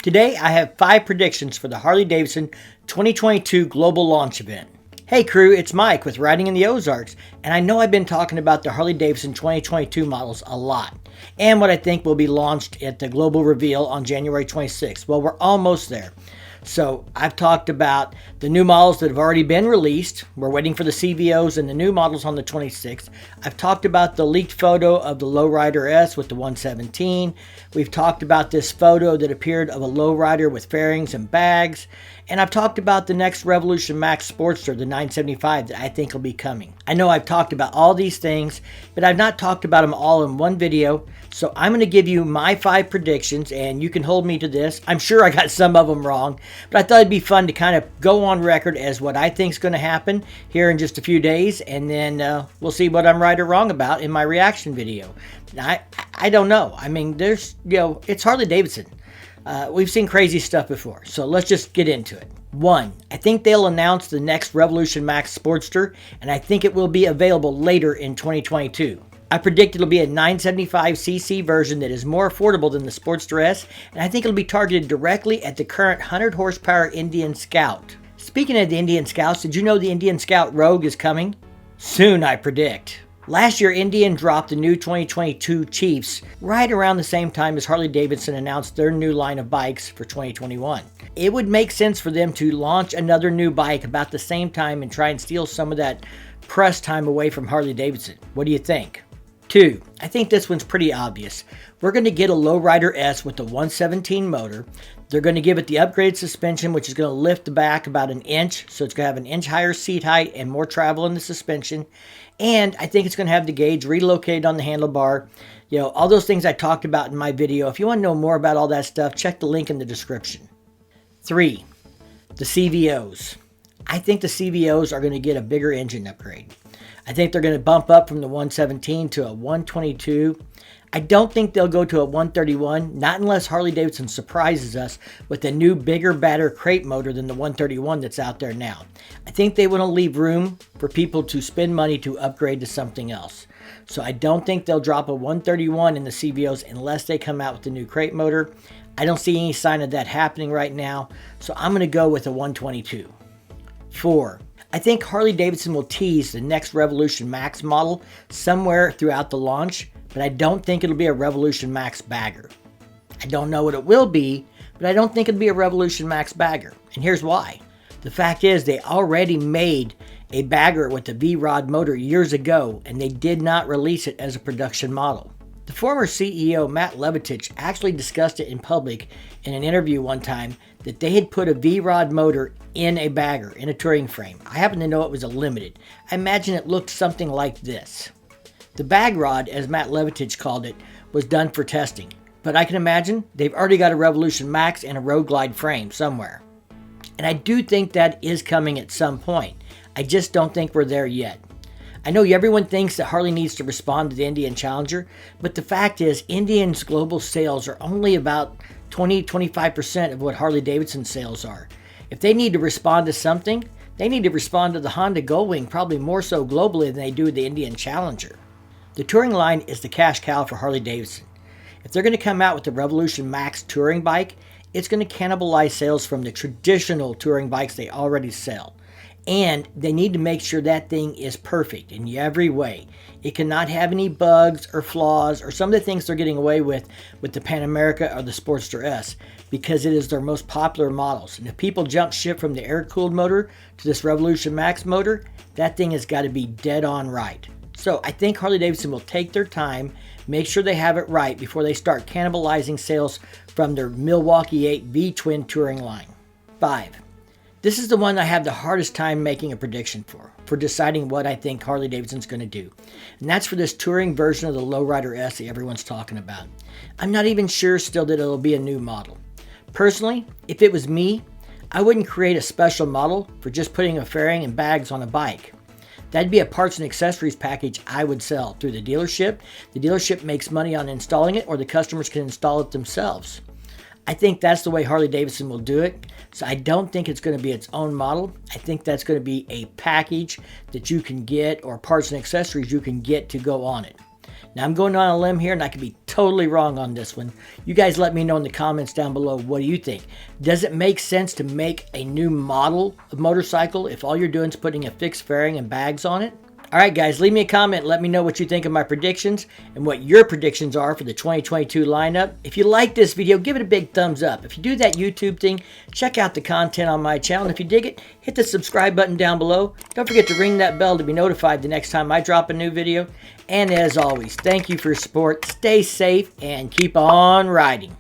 Today I have 5 predictions for the Harley-Davidson 2022 Global Launch event. Hey crew, it's Mike with Riding in the Ozarks, and I know I've been talking about the Harley-Davidson 2022 models a lot, and what I think will be launched at the global reveal on January 26th. Well, we're almost there. So I've talked about the new models that have already been released. We're waiting for the CVOs and the new models on the 26th. I've talked about the leaked photo of the Lowrider S with the 117. We've talked about this photo that appeared of a lowrider with fairings and bags. And I've talked about the next Revolution Max Sportster, the 975, that I think will be coming. I know I've talked about all these things, but I've not talked about them all in one video. So I'm going to give you my 5 predictions, and you can hold me to this. I'm sure I got some of them wrong, but I thought it'd be fun to kind of go on record as what I think is going to happen here in just a few days, and then we'll see what I'm right or wrong about in my reaction video. I don't know. I mean, it's Harley Davidson. We've seen crazy stuff before, so let's just get into it. 1. I think they'll announce the next Revolution Max Sportster, and I think it will be available later in 2022. I predict it'll be a 975cc version that is more affordable than the Sportster S, and I think it'll be targeted directly at the current 100 horsepower Indian Scout. Speaking of the Indian Scouts, did you know the Indian Scout Rogue is coming? Soon, I predict. Last year, Indian dropped the new 2022 Chiefs right around the same time as Harley-Davidson announced their new line of bikes for 2021. It would make sense for them to launch another new bike about the same time and try and steal some of that press time away from Harley-Davidson. What do you think? 2. I think this one's pretty obvious. We're going to get a Lowrider S with the 117 motor. They're going to give it the upgraded suspension, which is going to lift the back about an inch, so it's going to have an inch higher seat height and more travel in the suspension. And I think it's going to have the gauge relocated on the handlebar. All those things I talked about in my video. If you want to know more about all that stuff, check the link in the description. 3. The CVOs. I think the CVOs are going to get a bigger engine upgrade. I think they're going to bump up from the 117 to a 122. I don't think they'll go to a 131, not unless Harley-Davidson surprises us with a new, bigger, badder crate motor than the 131 that's out there now. I think they want to leave room for people to spend money to upgrade to something else. So I don't think they'll drop a 131 in the CVOs unless they come out with the new crate motor. I don't see any sign of that happening right now, so I'm going to go with a 122. 4. I think Harley-Davidson will tease the next Revolution Max model somewhere throughout the launch, but I don't think it'll be a Revolution Max bagger. I don't know what it will be, but I don't think it'll be a Revolution Max bagger, and here's why. The fact is they already made a bagger with a V-Rod motor years ago, and they did not release it as a production model. The former CEO, Matt Levatich, actually discussed it in public in an interview one time that they had put a V-Rod motor in a bagger, in a touring frame. I happen to know it was a limited. I imagine it looked something like this. The bag rod, as Matt Levatich called it, was done for testing. But I can imagine they've already got a Revolution Max and a Road Glide frame somewhere. And I do think that is coming at some point. I just don't think we're there yet. I know everyone thinks that Harley needs to respond to the Indian Challenger, but the fact is Indian's global sales are only about 20-25% of what Harley-Davidson sales are. If they need to respond to something, they need to respond to the Honda Gullwing, probably more so globally than they do the Indian Challenger. The touring line is the cash cow for Harley-Davidson. If they're going to come out with the Revolution Max touring bike, it's going to cannibalize sales from the traditional touring bikes they already sell. And they need to make sure that thing is perfect in every way. It cannot have any bugs or flaws or some of the things they're getting away with the Pan America or the Sportster S, because it is their most popular models. And if people jump ship from the air-cooled motor to this Revolution Max motor, that thing has got to be dead on right. So I think Harley-Davidson will take their time, make sure they have it right before they start cannibalizing sales from their Milwaukee 8 V-twin touring line. 5. This is the one I have the hardest time making a prediction for deciding what I think Harley-Davidson's going to do. And that's for this touring version of the Lowrider S that everyone's talking about. I'm not even sure still that it'll be a new model. Personally, if it was me, I wouldn't create a special model for just putting a fairing and bags on a bike. That'd be a parts and accessories package I would sell through the dealership. The dealership makes money on installing it, or the customers can install it themselves. I think that's the way Harley-Davidson will do it. So I don't think it's going to be its own model. I think that's going to be a package that you can get, or parts and accessories you can get to go on it. Now I'm going on a limb here and I could be totally wrong on this one. You guys let me know in the comments down below, what do you think? Does it make sense to make a new model of motorcycle if all you're doing is putting a fixed fairing and bags on it? Alright guys, leave me a comment, let me know what you think of my predictions and what your predictions are for the 2022 lineup. If you like this video, give it a big thumbs up. If you do that YouTube thing, check out the content on my channel. And if you dig it, hit the subscribe button down below. Don't forget to ring that bell to be notified the next time I drop a new video. And as always, thank you for your support, stay safe, and keep on riding.